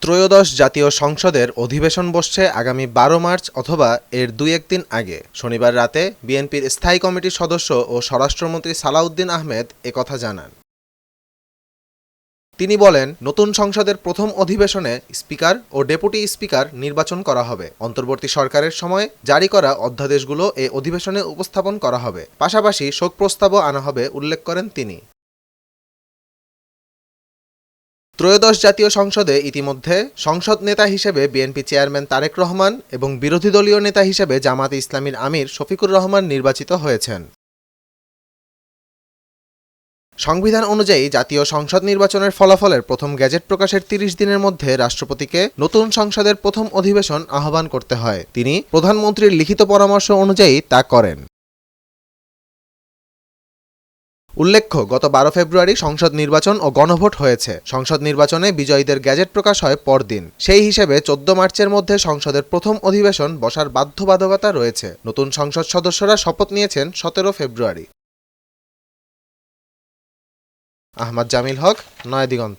ত্রয়োদশ জাতীয় সংসদের অধিবেশন বসছে আগামী ১২ মার্চ অথবা এর ২-১ দিন আগে। শনিবার রাতে বিএনপির স্থায়ী কমিটির সদস্য ও স্বরাষ্ট্রমন্ত্রী সালাউদ্দিন আহমেদ একথা জানান। তিনি বলেন, নতুন সংসদের প্রথম অধিবেশনে স্পিকার ও ডেপুটি স্পিকার নির্বাচন করা হবে। অন্তর্বর্তী সরকারের সময় জারি করা অধ্যাদেশগুলো এ অধিবেশনে উপস্থাপন করা হবে। পাশাপাশি শোক প্রস্তাবও আনা হবে উল্লেখ করেন তিনি। ত্রয়োদশ জাতীয় সংসদে ইতিমধ্যে সংসদ নেতা হিসেবে বিএনপি চেয়ারম্যান তারেক রহমান এবং বিরোধী দলীয় নেতা হিসেবে জামায়াতে ইসলামীর আমির শফিকুর রহমান নির্বাচিত হয়েছেন। সংবিধান অনুযায়ী জাতীয় সংসদ নির্বাচনের ফলাফলের প্রথম গেজেট প্রকাশের ৩০ দিনের মধ্যে রাষ্ট্রপতিকে নতুন সংসদের প্রথম অধিবেশন আহ্বান করতে হয়। তিনি প্রধানমন্ত্রীর লিখিত পরামর্শ অনুযায়ী তা করেন। উল্লেখ্য, গত ১২ ফেব্রুয়ারি সংসদ নির্বাচন ও গণভোট হয়েছে। সংসদ নির্বাচনে বিজয়ীদের গেজেট প্রকাশ হয় পরদিন। সেই হিসেবে ১৪ মার্চের মধ্যে সংসদের প্রথম অধিবেশন বসার বাধ্যবাধকতা রয়েছে। নতুন সংসদ সদস্যরা শপথ নিয়েছেন ১৭ ফেব্রুয়ারি। আহমদ জামিল হক, নয়াদিগন্ত।